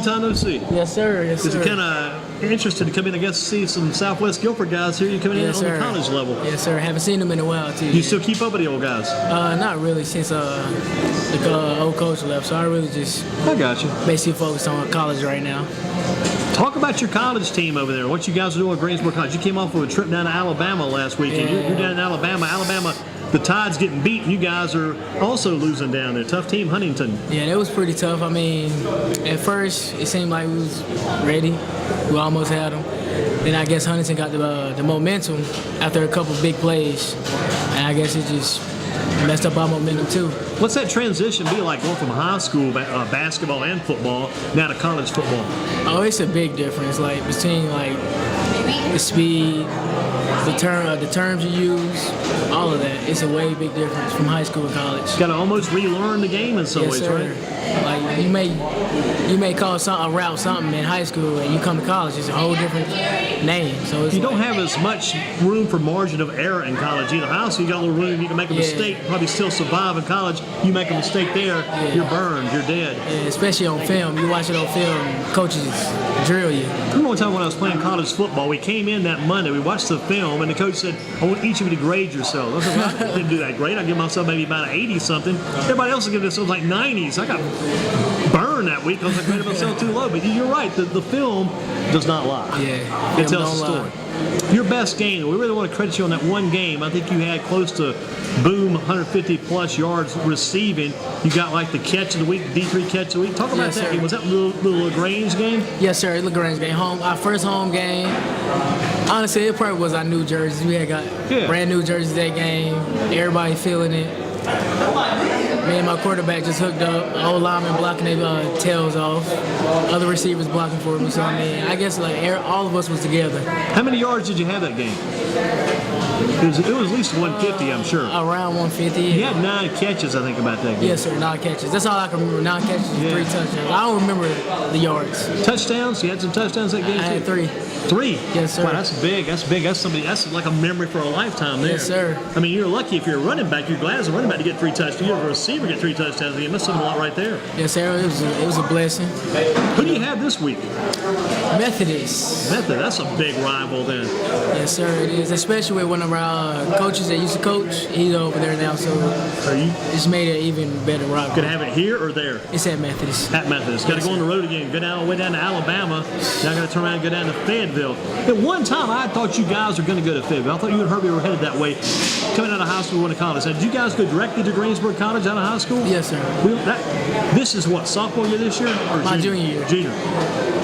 time no see. Yes, sir. Yes, sir. Is it kind of interested to come in, I guess, see some Southwest Guilford guys here? You coming in on the college level? Yes, sir. Haven't seen them in a while, too. You still keep up with the old guys? Not really, since the old coach left. So I really just basically focused on college right now. Talk about your college team over there. What you guys are doing at Greensboro College. You came off of a trip down to Alabama last week. And you're down in Alabama. Alabama, the Tide's getting beat, and you guys are also losing down there. Tough team, Huntington. Yeah, that was pretty tough. I mean, at first, it seemed like we was ready. We almost had them. Then I guess Huntington got the momentum after a couple big plays. And I guess it just messed up our momentum, too. What's that transition be like going from high school basketball and football now to college football? Oh, it's a big difference, like between like the speed, the terms you use, all of that. It's a way big difference from high school to college. Got to almost relearn the game in some ways, sir. right? Like you may call a route something in high school, and you come to college, it's a whole different name. So it's you don't have as much room for margin of error in college either. High school, you got a little room. You can make a mistake, probably still survive in college. You make a mistake there, you're burned, you're dead. Yeah, especially on film. You watch it on film, coaches drill you. I remember one time when I was playing college football, we came in that Monday, we watched the film, and the coach said, I want each of you to grade yourselves. I said, well, I didn't do that great. I give myself maybe about an 80-something. Everybody else is giving themselves like 90s. I got burned that week because I graded myself too low. But you're right, the film does not lie. Yeah, it tells the story. Your best game, we really want to credit you on that one game. I think you had close to 150-plus yards receiving. You got like the catch of the week, D3 catch of the week. Talk about that game. Was that the LaGrange game? Yes, sir. LaGrange game. Our first home game. Honestly, it probably was our new jerseys. We had got brand new jerseys that game. Everybody feeling it. Me and my quarterback just hooked up. Old lineman blocking their tails off. Other receivers blocking for me. So I mean, I guess like all of us was together. How many yards did you have that game? It was at least 150, I'm sure. Around 150. You had 9 catches, I think, about that game. Yes, sir, 9 catches. That's all I can remember. 9 catches and 3 touchdowns. I don't remember the yards. Touchdowns? You had some touchdowns that game, I had 3. 3? Yes, sir. Wow, that's big. That's like a memory for a lifetime there. Yes, sir. I mean, you're lucky if you're a running back. You're glad as a running back to get 3 touchdowns. You're a receiver get 3 touchdowns. You missed something a lot right there. Yes, sir. It was a blessing. Who do you have this week? Methodist. That's a big rival then. Yes, sir, it is. Especially with one of our coaches that used to coach. He's over there now, so it's made it even better rival. Could have it here or there? It's at Methodist. At Methodist. Got to go on the road again. Go all the way down to Alabama. Now got to turn around and go down to Fayetteville. At one time, I thought you guys were going to go to Fayetteville. I thought you and Herbie were headed that way. Coming out of high school, going to college. Now, did you guys go directly to Greensboro College out of high school? Yes, sir. This is what, sophomore year this year? Or my junior year. Junior.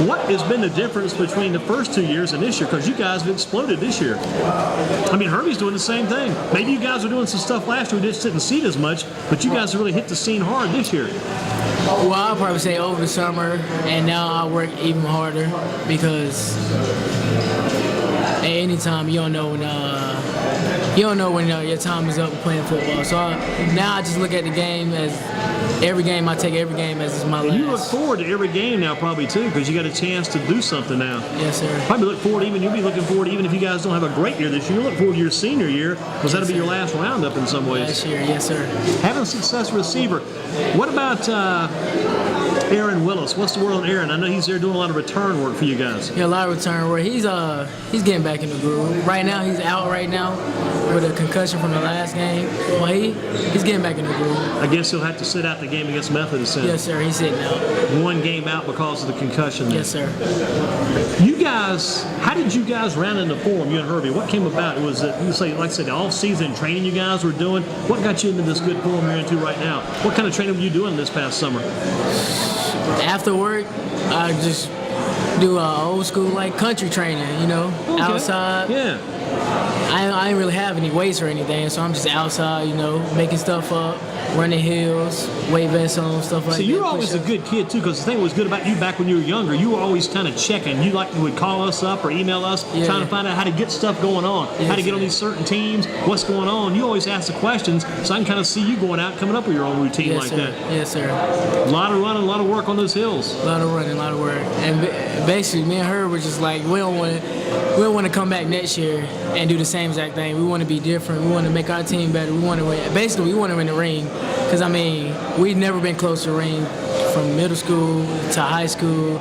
What has been the difference between the first 2 years and this year? Because you guys have exploded this year. I mean, Herbie's doing the same thing. Maybe you guys were doing some stuff last year we just didn't see it as much, but you guys have really hit the scene hard this year. Well, I'll probably say over the summer, and now I work even harder because at any time you don't know when your time is up playing football. So now I just look at the game as every game. I take every game as my last. You look forward to every game now, probably too, because you got a chance to do something now. Yes, sir. Probably look forward. You'll be looking forward even if you guys don't have a great year this year. You look forward to your senior year because that'll be your last roundup in some ways. Last year, yes, sir. Having a successful receiver. What about Aaron Willis? What's the word on Aaron? I know he's there doing a lot of return work for you guys. Yeah, a lot of return work. He's getting back in the groove. Right now, he's out right now with a concussion from the last game. Well, he's getting back in the groove. I guess he'll have to sit out the game against Methodist. Yes, sir. He's sitting out. 1 game out because of the concussion. Yes, sir. You guys, how did you guys round into form, you and Herbie? What came about? It was, like I said, the off-season training you guys were doing. What got you into this good form you're into right now? What kind of training were you doing this past summer? After work, I just do old school like country training, outside. Yeah. I didn't really have any weights or anything, so I'm just outside, making stuff up, running hills, weight vests on, stuff like that. So you're always a good kid, too, because the thing that was good about you back when you were younger, you were always kind of checking. You would call us up or email us, trying to find out how to get stuff going on, how to get on these certain teams, what's going on. You always ask the questions, so I can kind of see you going out, coming up with your own routine that. Yes, sir. A lot of running, a lot of work on those hills. A lot of running, a lot of work. And basically, me and her were just like, we don't want to come back next year and do the same exact thing. We want to be different. We want to make our team better. We want to win. Basically, we want to win the ring because, we've never been close to the ring from middle school to high school.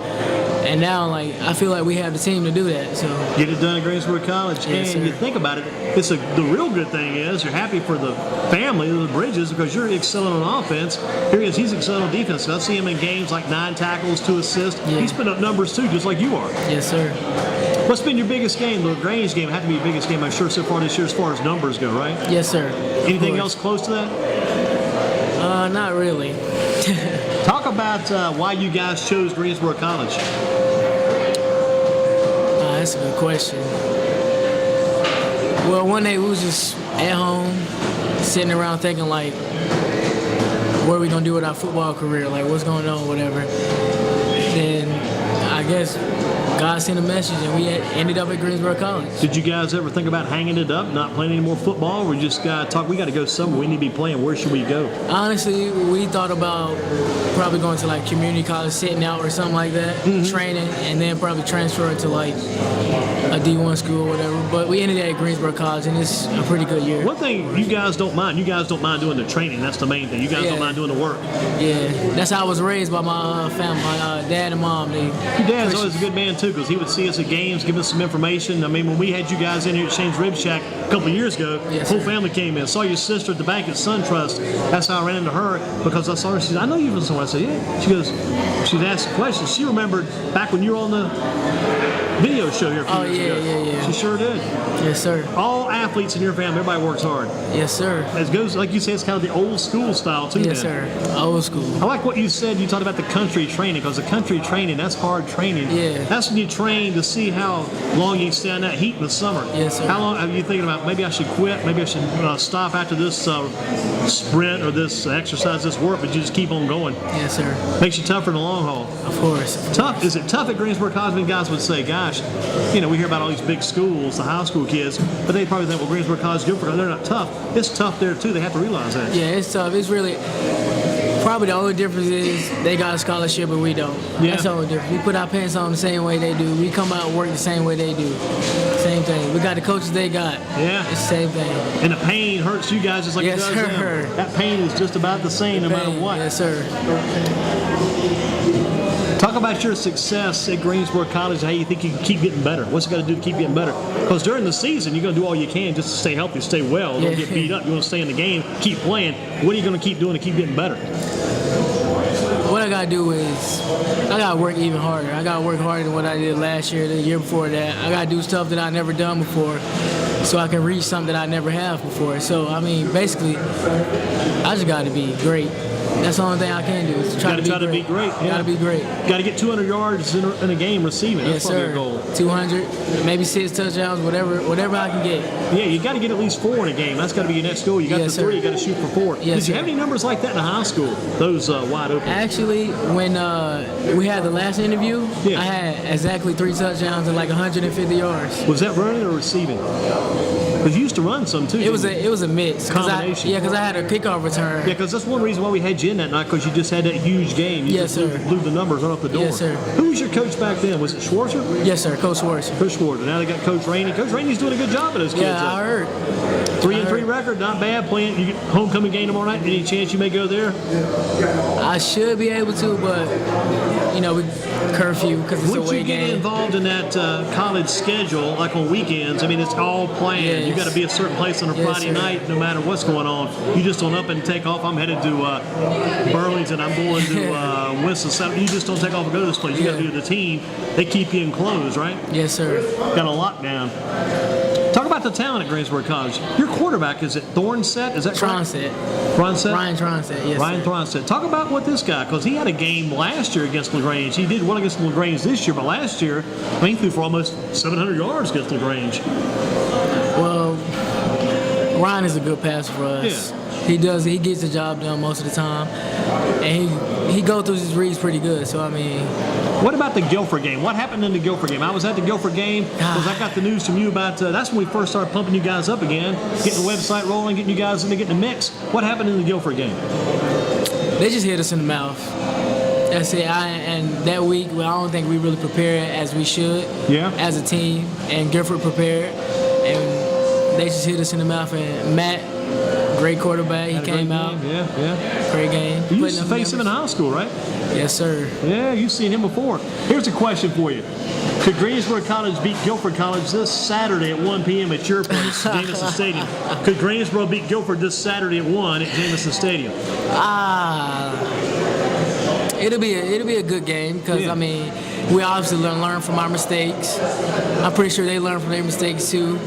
And now, like, I feel like we have the team to do that. So get it done at Greensboro College. Yes, and sir. you think about it, the real good thing is you're happy for the family, the Bridges, because you're excelling on offense. Here he is, he's excelling on defense. I see him in games like 9 tackles, 2 assists. Yeah. He's put up numbers too, just like you are. yes, sir. What's been your biggest game? The Grange game had to be your biggest game, I'm sure, so far this year as far as numbers go, right? Yes, sir. Anything Of else close to that? course. Not really. Talk about why you guys chose Greensboro College. That's a good question. Well, one day we was just at home, sitting around thinking like, what are we gonna do with our football career? Like, what's going on, whatever. Then I guess God sent a message, and we ended up at Greensboro College. Did you guys ever think about hanging it up, not playing any more football? Or we just got to go somewhere. We need to be playing. Where should we go? Honestly, we thought about probably going to like community college, sitting out or something like that, training, and then probably transferring to like a D1 school or whatever. But we ended at Greensboro College, and it's a pretty good year. One thing you guys don't mind. You guys don't mind doing the training. That's the main thing. You guys Yeah. don't mind doing the work. Yeah, that's how I was raised by my family, my dad and mom. Your dad's always a good man too, because he would see us at games, give us some information. I mean, when we had you guys in here at Shane's Rib Shack a couple of years ago, Yes, whole sir. family came in. Saw your sister at the bank at SunTrust. That's how I ran into her, because I saw her. She said, "I know you from somewhere." I said, "Yeah." She goes, she'd asked a question. She remembered back when you were on the video show here a few Oh, years yeah, ago. yeah. She sure did. Yes, sir. All athletes in your family, everybody works hard. Yes, sir. It goes, like you say, it's kind of the old school style too. Yes, then. sir. Old school. I like what you said. You talked about the country training, because the country training, that's hard training. Yeah. That's when you train to see how long you can stand that heat in the summer. Yes, sir. How long are you thinking about, maybe I should quit, maybe I should stop after this sprint or this exercise, this work, but you just keep on going. Yes, sir. Makes you tougher in the long haul. Of course. Tough. Is it tough at Greensboro College? When guys would say, gosh, we hear about all these big schools, the high school kids, but they probably think, well, Greensboro College is good for them. They're not tough. It's tough there too. They have to realize that. Yeah, it's tough. It's really probably the only difference is they got a scholarship and we don't. Yeah. That's the only difference. We put our pants on the same way they do. We come out and work the same way they do. Same thing. We got the coaches they got. Yeah. It's the same thing. And the pain hurts you guys just like Yes, it does sir. them. That pain is just about the same no matter what. Yes, sir. Talk about your success at Greensboro College and how you think you can keep getting better. What's it got to do to keep getting better? Because during the season, you're going to do all you can just to stay healthy, stay well. Don't Yeah. get beat up. You want to stay in the game, keep playing. What are you going to keep doing to keep getting better? What I gotta do is I gotta work even harder. I gotta work harder than what I did last year, the year before that. I gotta do stuff that I never done before, so I can reach something that I never have before. So I mean, basically, I just gotta be great. That's the only thing I can do is try to be great. Yeah. Gotta be great. Got to get 200 yards in a game receiving. That's Yes, probably sir. a goal. 200, maybe 6 touchdowns, whatever I can get. Yeah, you got to get at least 4 in a game. That's got to be your next goal. You got Yes, the 3, sir. you got to shoot for 4. Yes, Did you sir. have any numbers like that in high school? Those wide open. Actually, when we had the last interview, Yeah. I had exactly 3 touchdowns and like 150 yards. Was that running or receiving? Because you used to run some too. It was didn't you? a mix. Combination. Because I had a kickoff return. Yeah, because that's one reason why we had you in that night, because you just had that huge game. You Yes, just sir. blew the numbers right off the door. Yes, sir. Who was your coach back then? Was it Schwarzer? Yes, sir. Coach Schwartz. Coach Schwarzer. Now they got Coach Rainey. Coach Rainey's doing a good job of those kids. Yeah, I heard. 3-3 record, not bad. Playing, you get homecoming game tomorrow night. Any chance you may go there? I should be able to, but we curfew because it's a Once you away get game. involved in that college schedule, like on weekends, I mean, it's all planned. Yes. You got to be a certain place on a Yes, Friday sir. night, no matter what's going on. You just don't up and take off. I'm headed to Burlington. I'm going to Winston. You just don't take off and go to this place. You got to Yeah. do the team. They keep you enclosed, right? Yes, sir. Got a lockdown. Talk about the talent at Greensboro College. Your quarterback, is it Thornset? Is that correct? Tronset. Thornset? Ryan Tronset, yes. Ryan sir. Thornset. Talk about what this guy, because he had a game last year against LaGrange. He did well against LaGrange this year, but last year, he threw for almost 700 yards against LaGrange. Well, Ryan is a good passer for us. Yeah. He gets the job done most of the time. And he goes through his reads pretty good. So, I mean, What about the Guilford game? What happened in the Guilford game? I was at the Guilford game because I got the news from you about that's when we first started pumping you guys up again, getting the website rolling, getting you guys in to get in the mix. What happened in the Guilford game? they just hit us in the mouth. That's it. And that week, I don't think we really prepared as we should as a team. And Guilford prepared. And they just hit us in the mouth. And Matt Great quarterback. He Had a came great out. game. Yeah. Great game. You used to face him in high school, right? Yes, sir. Yeah, you've seen him before. Here's a question for you. Could Greensboro College beat Guilford College this Saturday at 1 p.m. at your place, Jamison Stadium? Could Greensboro beat Guilford this Saturday at 1 at Jamison Stadium? It'll be a good game because Yeah. I mean we obviously learn from our mistakes. I'm pretty sure they learn from their mistakes too.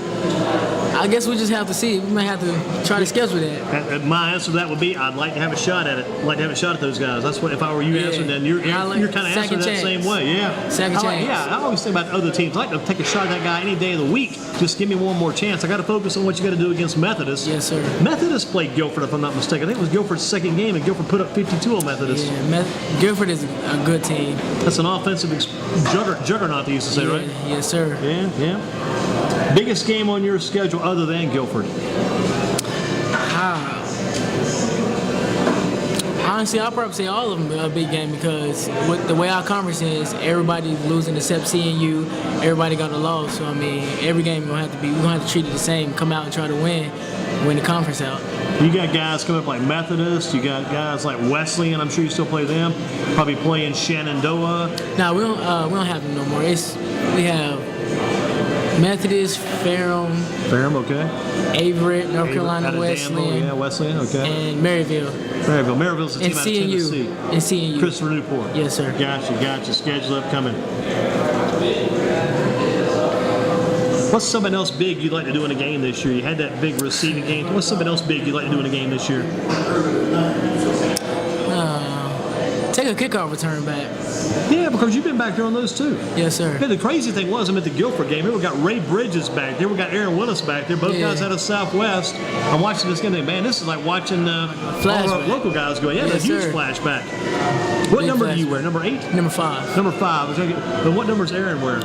I guess we just have to see. We may have to try to schedule that. My answer to that would be I'd like to have a shot at it. I'd like to have a shot at those guys. That's what if I were you answering, then you're kind of answering that same way. Yeah. Second chance. Yeah, I always think about other teams. I like to take a shot at that guy any day of the week. Just give me one more chance. I got to focus on what you got to do against Methodist. Yes, sir. Methodist played Guilford, if I'm not mistaken. I think it was Guilford's second game, and Guilford put up 52 on Methodist. Yeah, Guilford is a good team. That's an offensive juggernaut, they used to say, right? Yes, sir. Yeah. Biggest game on your schedule other than Guilford? Honestly, I'll probably say all of them are a big game because with the way our conference is, everybody losing except CNU. Everybody got a loss. So I mean, every game we're gonna have to treat it the same. Come out and try to win the conference out. You got guys coming up like Methodist. You got guys like Wesleyan. I'm sure you still play them. Probably playing Shenandoah. No, we don't have them no more. We have Methodist, Ferrum, okay. Averett, North Out Carolina, of Wesleyan, Danville, Wesleyan, okay. and Maryville. Maryville's the And team out of Tennessee. And CNU. Christopher Newport. Yes, sir. Gotcha. Schedule upcoming. What's something else big you'd like to do in a game this year? You had that big receiving game. What's something else big you'd like to do in a game this year? Take a kickoff return back. Yeah, because you've been back there on those too. Yes, sir. Yeah, the crazy thing was, I'm at the Guilford game. Here we got Ray Bridges back there. We got Aaron Willis back there. Both guys out of Southwest. I'm watching this game. Man, this is like watching all our local guys go. Yeah, Yes, a huge sir. flashback. What Big number do you flashback. wear? Number 8? Number 5. Number 5. And what number is Aaron wearing?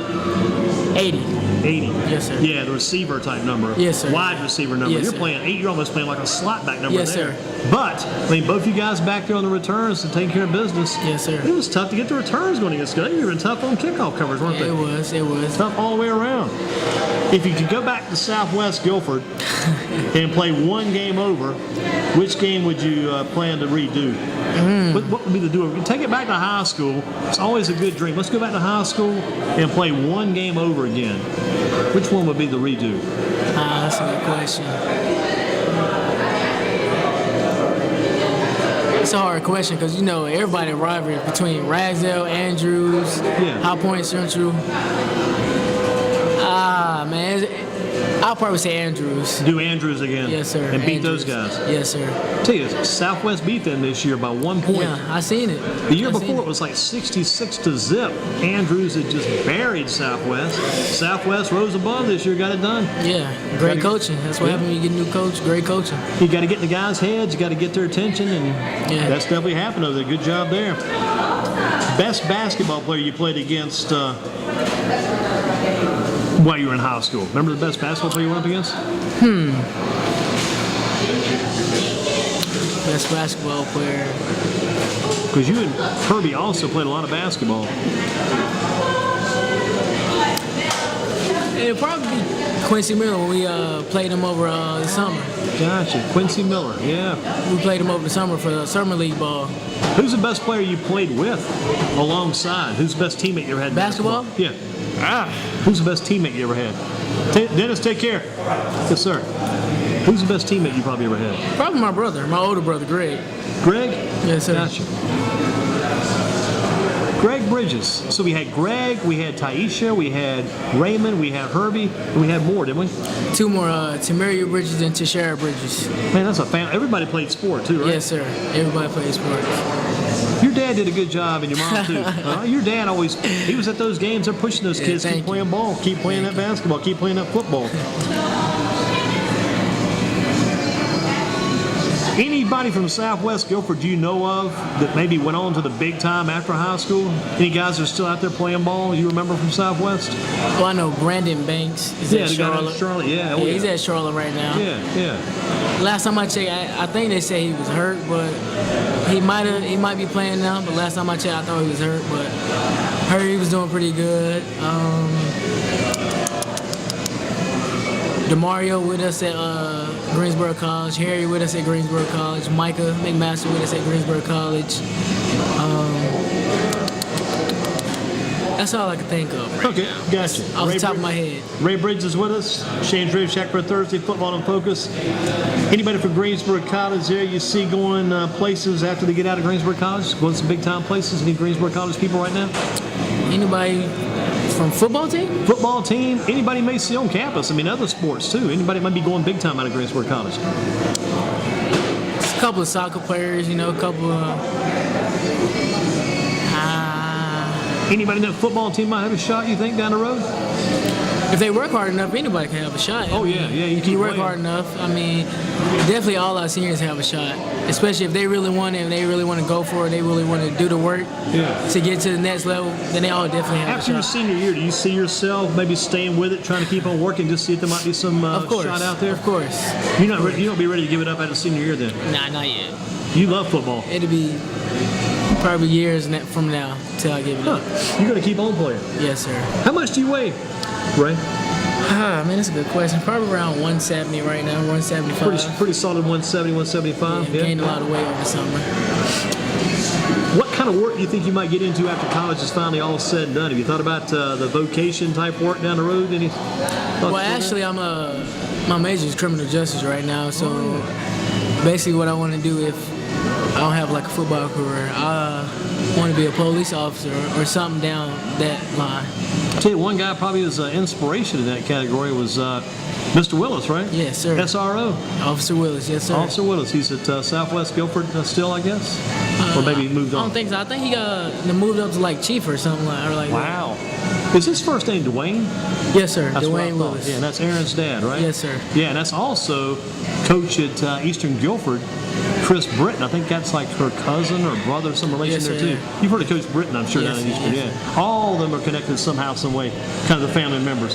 80. 80. Yes, sir. Yeah, the receiver type number. Yes, sir. Wide receiver number. Yes, You're sir. playing 8. You're almost playing like a slot back number Yes, there. sir. But, I mean, both you guys back there on the returns to take care of business. Yes, sir. It was tough to get the returns going against guys. You were tough on kickoff coverage, weren't they? It was. Tough all the way around. If you could go back to Southwest Guilford and play one game over, which game would you plan to redo? What would be the do? Take it back to high school. It's always a good dream. Let's go back to high school and play one game over again. Which one would be the redo? That's a good question. It's a hard question because everybody rivalry between Ragsdale, Andrews, High Point Central. Man, I'll probably say Andrews. Do Andrews again. Yes, sir. And beat Andrews. those guys. Yes, sir. Tell you, Southwest beat them this year by 1 point. Yeah, I seen it. The year before it was like 66-0. Andrews had just buried Southwest. Southwest rose above this year, got it done. Yeah, great coaching. That's what happens when you get a new coach. Great coaching. You got to get in the guys' heads. You got to get their attention, and that's definitely happened over there. Good job there. Best basketball player you played against while you were in high school. Remember the best basketball player you went up against? Best basketball player. Because you and Kirby also played a lot of basketball. It'll probably be Quincy Miller when we played him over the summer. Gotcha. Quincy Miller, yeah. We played him over the summer for the summer league ball. Who's the best player you played with alongside? Who's the best teammate you ever had? Basketball? Yeah. Who's the best teammate you ever had? Dennis, take care. Yes, sir. Who's the best teammate you probably ever had? Probably my brother, my older brother, Greg. Greg? Yes, sir. Gotcha. Greg Bridges. So we had Greg, we had Taisha, we had Raymond, we had Herbie, and we had more, didn't we? 2 more, Tamaria Bridges and Tashara Bridges. Man, that's a family. Everybody played sport too, right? Yes, sir. Everybody played sports. Your dad did a good job, and your mom too. Your dad he was at those games. They're pushing those kids to keep playing ball, keep playing that basketball, keep playing that football. Anybody from Southwest Guilford do you know of that maybe went on to the big time after high school? Any guys that are still out there playing ball you remember from Southwest? Well, I know Brandon Banks is at Charlotte. Charlotte, yeah. He's at Charlotte right now. Yeah. Last time I checked, I think they say he was hurt, but he might be playing now. But last time I checked, I thought he was hurt, but heard he was doing pretty good. DeMario with us at Greensboro College. Harry with us at Greensboro College. Micah McMaster with us at Greensboro College. That's all I can think of. Right Okay, now. gotcha. Off the top of my head. Ray Bridges is with us. Shane's Rave Shack for Thursday, Football in Focus. Anybody from Greensboro College there you see going places after they get out of Greensboro College? Going to some big-time places? Any Greensboro College people right now? Anybody from football team? Football team? Anybody may see on campus. I mean, other sports, too. Anybody might be going big-time out of Greensboro College. Just a couple of soccer players, a couple of... Anybody in that football team might have a shot, you think, down the road? If they work hard enough, anybody can have a shot. Oh, yeah. If you work hard enough, definitely all our seniors have a shot. Especially if they really want it and they really want to go for it, they really want to do the work to get to the next level, then they all definitely have After a your shot. senior year, do you see yourself maybe staying with it, trying to keep on working, just see if there might be some shot out there? Of course. You don't be ready to give it up after senior year then? Nah, not yet. You love football. It'll be probably years from now till I give it up. You're going to keep on playing? Yes, sir. How much do you weigh, Ray? Man, that's a good question. Probably around 170 right now, 175. Pretty solid 170, 175. Yeah, gained a lot of weight over the summer. What kind of work do you think you might get into after college is finally all said and done? Have you thought about the vocation type work down the road? Any Well, actually, my major is criminal justice right now, so basically what I want to do if I don't have like a football career, I want to be a police officer or something down that line. I'll tell you, one guy probably was inspiration in that category was Mr. Willis, right? Yes, sir. SRO. Officer Willis, yes, sir. Officer Willis. He's at Southwest Guilford still, I guess? Or maybe he moved on? I don't think so. I think he moved up to like chief or something like Wow. Is his first name Dwayne? Yes, sir. That's what I Dwayne thought. Willis. Yeah, and that's Aaron's dad, right? Yes, sir. Yeah, and that's also coach at Eastern Guilford, Chris Britton. I think that's like her cousin or brother, some relation Yes, there sir, too. yeah. You've heard of Coach Britton, I'm sure, Yes, down in Eastern. yes. Yeah, all of them are connected somehow, some way, kind of the family members.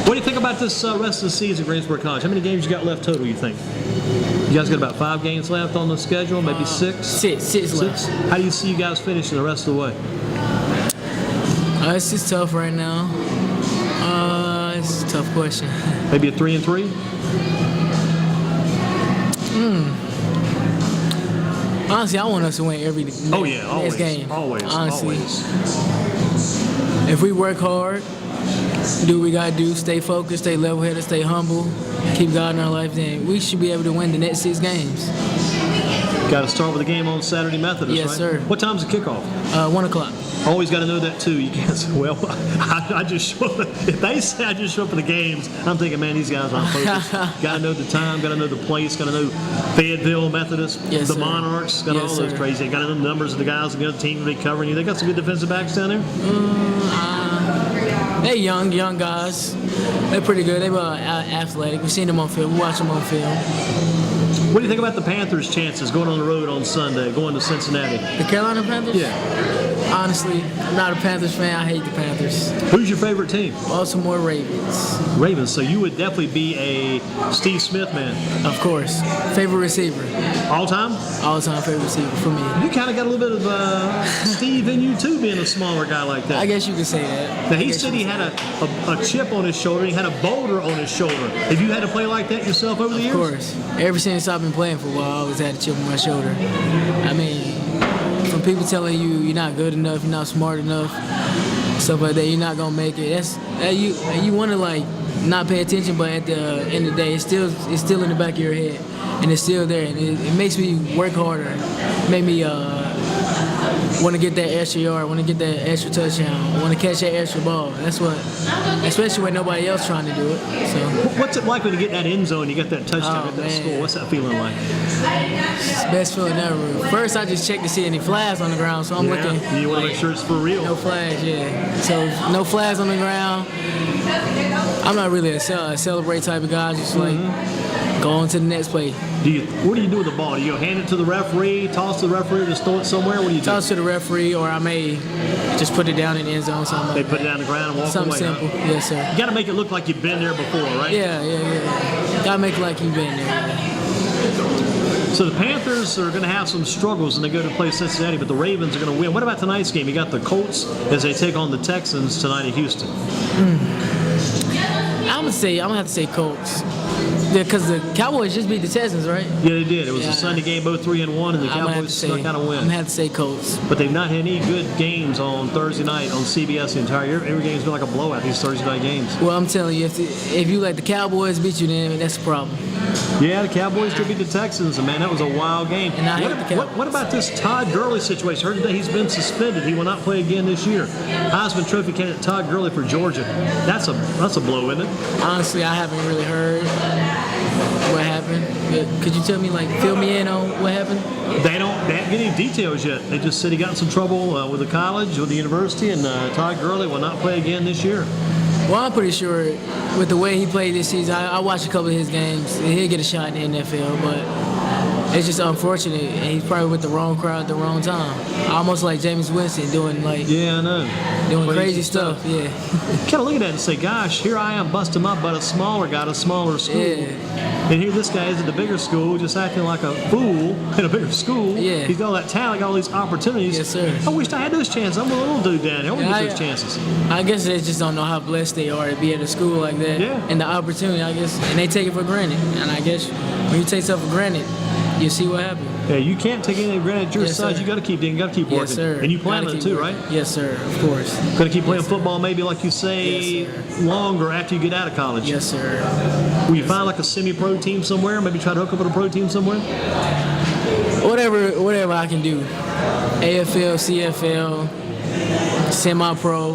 What do you think about this rest of the season at Greensboro College? How many games you got left total, you think? You guys got about 5 games left on the schedule, maybe 6? Six left. How do you see you guys finishing the rest of the way? It's just tough right now. It's a tough question. Maybe a 3-3? Honestly, I want us to win every Always, next game. always. If we work hard, do what we gotta do, stay focused, stay level-headed, stay humble, keep God in our life, then we should be able to win the next 6 games. Got to start with the game on Saturday Methodist, Yes, right? sir. What time's the kickoff? 1 o'clock. Always got to know that too. You can't say, well, I just show up. If they say I just show up for the games, I'm thinking, man, these guys aren't focused. Got to know the time, got to know the place, got to know Fayetteville Methodist, Yes, the sir. Monarchs, got Yes, all those sir. crazy. Got to know the numbers of the guys and the other team they covering you. They got some good defensive backs down there. They young guys. They're pretty good. They're athletic. We've seen them on film. We watch them on film. What do you think about the Panthers' chances going on the road on Sunday, going to Cincinnati? The Carolina Panthers? Yeah. Honestly, I'm not a Panthers fan. I hate the Panthers. Who's your favorite team? Baltimore Ravens. Ravens. So you would definitely be a Steve Smith man. Of course. Favorite receiver. All time? All-time favorite receiver for me. You kind of got a little bit of Steve in you too, being a smaller guy like that. I guess you could say that. Now, he said he had a chip on his shoulder. He had a boulder on his shoulder. Have you had to play like that yourself over the years? Of course. Ever since I've been playing football, I always had a chip on my shoulder. I mean, from people telling you you're not good enough, you're not smart enough, stuff like that, you're not gonna make it. You want to like not pay attention, but at the end of the day, it's still in the back of your head, and it's still there, and it makes me work harder. It made me want to get that extra yard, want to get that extra touchdown, want to catch that extra ball. That's what, especially when nobody else trying to do it. So What's it like when you get in that end zone, you get that touchdown at that man. score? What's that feeling like? it's the best feeling ever. First, I just check to see any flags on the ground, so I'm looking. You want to like, make sure it's for real. No flags, yeah. So no flags on the ground. I'm not really a celebrate type of guy. Just like go on to the next play. What do you do with the ball? Do you hand it to the referee, toss to the referee, or just throw it somewhere? What do you do? Toss to the referee, or I may just put it down in the end zone. Something They like put it that. down the ground and walk Something away. simple. Huh? Yes, sir. You got to make it look like you've been there before, right? Yeah. Gotta make it like you've been there. So the Panthers are going to have some struggles when they go to play Cincinnati, but the Ravens are going to win. What about tonight's game? You got the Colts as they take on the Texans tonight in Houston. I'm gonna have to say Colts. Yeah, because the Cowboys just beat the Texans, right? Yeah, they did. It was Yeah. a Sunday game, both 3-1, and the I'm gonna have Cowboys to say, snuck out a I'm win. gonna have to say Colts. But they've not had any good games on Thursday night on CBS the entire year. Every game's been like a blowout, these Thursday night games. Well, I'm telling you, if you let the Cowboys beat you, then that's a problem. Yeah, the Cowboys did beat the Texans, and man, that was a wild game. And I hate the Cowboys. What about this Todd Gurley situation? Heard today he's been suspended. He will not play again this year. Heisman Trophy candidate Todd Gurley for Georgia. That's a blow, isn't it? Honestly, I haven't really heard what happened. Could you tell me, fill me in on what happened? They haven't get any details yet. They just said he got in some trouble with the college, with the university, and Todd Gurley will not play again this year. Well, I'm pretty sure with the way he played this season, I watched a couple of his games. He'll get a shot in the NFL, but it's just unfortunate. And he's probably with the wrong crowd at the wrong time. Almost like Jameis Winston doing Yeah, I know. doing crazy stuff. Yeah. Kind of look at that and say, gosh, here I am busting my butt, a smaller guy at a smaller school. Yeah. And here this guy is at the bigger school, just acting like a fool in a bigger school. Yeah. He's got all that talent, got all these opportunities. Yes, sir. I wished I had those chances. I'm a little dude down here. I want to Yeah, get those chances. I guess they just don't know how blessed they are to be at a school like that. Yeah. And the opportunity, I guess, and they take it for granted. And I guess when you take stuff for granted, you see what happens. Yeah, you can't take anything for granted at your Yes, size. sir. You got to keep doing. You got to keep working. Yes, sir. And you plan Gotta on it keep too, working. right? Yes, sir. Of course. Got to keep playing Yes, sir. football, maybe like you say, Yes, sir. longer after you get out of college. Yes, sir. Will you find like a semi-pro team somewhere? Maybe try to hook up with a pro team somewhere. Whatever I can do. AFL, CFL, semi-pro,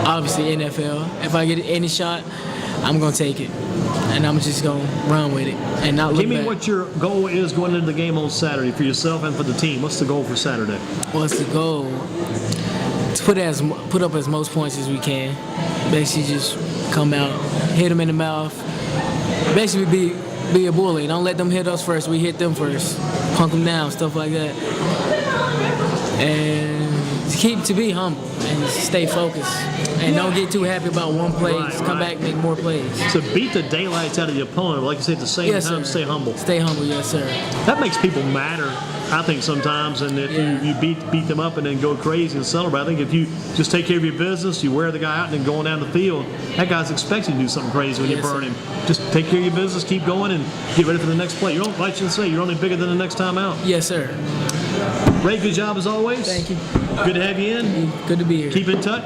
obviously NFL. If I get any shot, I'm gonna take it, and I'm just gonna run with it and not look Give me back. what your goal is going into the game on Saturday for yourself and for the team. What's the goal for Saturday? What's the goal? To put up as most points as we can. Basically, just come out, hit them in the mouth. Basically, be a bully. Don't let them hit us first. We hit them first. Punk them down, stuff like that. And to be humble and stay focused. And don't get too happy about one play. Right, Just come right. back and make more plays. So beat the daylights out of the opponent, but like you say, at the same Yes, time, sir. stay humble. Stay humble, yes, sir. That makes people madder, I think, sometimes. And if Yeah. you beat them up and then go crazy and celebrate, I think if you just take care of your business, you wear the guy out and then going down the field, that guy's expecting you to do something crazy when you Yes, burn sir. him. Just take care of your business, keep going, and get ready for the next play. You don't, like you say, you're only bigger than the next time out. Yes, sir. Ray, good job as always. Thank you. Good to have you in. Good to be here. Keep in touch.